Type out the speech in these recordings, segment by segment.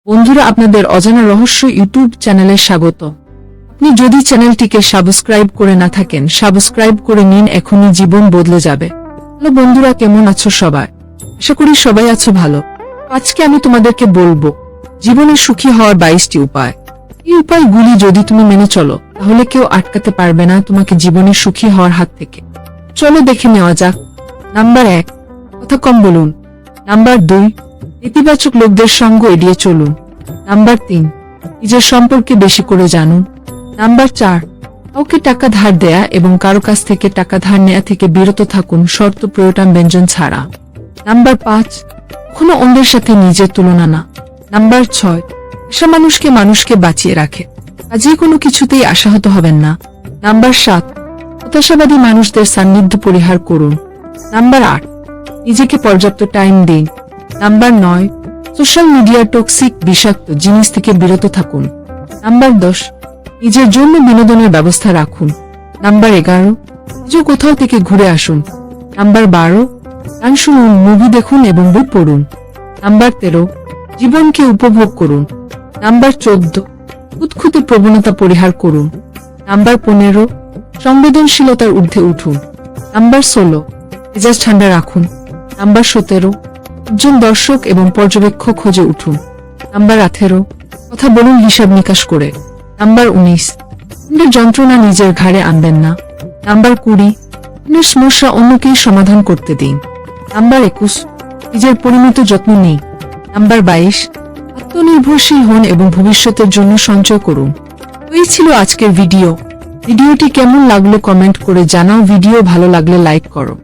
বন্ধুরা, আপনাদের অজানা রহস্য ইউটিউব চ্যানেলে স্বাগত। আপনি যদি চ্যানেলটিকে সাবস্ক্রাইব করে না থাকেন, সাবস্ক্রাইব করে নিন, এখনই জীবন বদলে যাবে। হ্যালো বন্ধুরা, কেমন আছো সবাই? আশা করি সবাই আছো ভালো। আজকে আমি তোমাদেরকে বলবো জীবনে সুখী হওয়ার 22টি উপায়। এই উপায়গুলি যদি তুমি মেনে চলো, তাহলে কেউ আটকাতে পারবে না তোমাকে জীবনে সুখী হওয়ার হাত থেকে। চলো দেখে নেওয়া যাক। নাম্বার 1, কথা কম বলুন। নাম্বার 2, নেতিবাচক লোকদের সঙ্গ এড়িয়ে চলুন। নাম্বার 3, নিজের সম্পর্কে বেশি করে জানুন। নাম্বার 4, কাউকে টাকা ধার দেয়া এবং কারো কাছ থেকে টাকা ধার নেয়া থেকে বিরত থাকুন, শর্ত প্রয়োজন ব্যঞ্জন ছাড়া। নাম্বার 5, কখনো অন্যের সাথে নিজের তুলনা না। নাম্বার 6, আশা মানুষকে বাঁচিয়ে রাখে, কাজে কোনো কিছুতেই আশাহত হবেন না। নাম্বার 7, হতাশাবাদী মানুষদের সান্নিধ্য পরিহার করুন। নাম্বার 8, নিজেকে পর্যাপ্ত টাইম দিন। নাম্বার 9, সোশ্যাল মিডিয়ার টক্সিক বিষাক্ত জিনিস থেকে বিরত থাকুন। নাম্বার 10, নিজের জন্য বিনোদনের ব্যবস্থা রাখুন। নাম্বার 11, নিজে কোথাও থেকে ঘুরে আসুন। নাম্বার 12, গান শুনুন, মুভি দেখুন এবং বই পড়ুন। নাম্বার 13, জীবনকে উপভোগ করুন। নাম্বার 14, খুঁতখুঁতে প্রবণতা পরিহার করুন। নাম্বার 15, সংবেদনশীলতার ঊর্ধ্বে উঠুন। নাম্বার 16, মেজাজ ঠান্ডা রাখুন। নাম্বার 17, একজন দর্শক এবং পর্যবেক্ষক খোঁজে উঠুন। নাম্বার 18, কথা বলুন হিসাব নিকাশ করে। নাম্বার 19, অন্যের যন্ত্রণা নিজের ঘাড়ে আনবেন না। নাম্বার 20, অন্যের সমস্যা অন্যকেই সমাধান করতে দিন। নাম্বার 21, নিজের পরিমিত যত্ন নিন। নাম্বার 22, আত্মনির্ভরশীল হন এবং ভবিষ্যতের জন্য সঞ্চয় করুন। এই ছিল আজকের ভিডিওটি কেমন লাগলো কমেন্ট করে জানাও। ভিডিও ভালো লাগলে লাইক করো।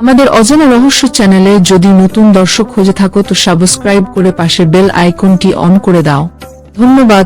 আমাদের অজানা রহস্য চ্যানেলে যদি নতুন দর্শক খুঁজে থাকো তো সাবস্ক্রাইব করে পাশের বেল আইকনটি অন করে দাও। ধন্যবাদ।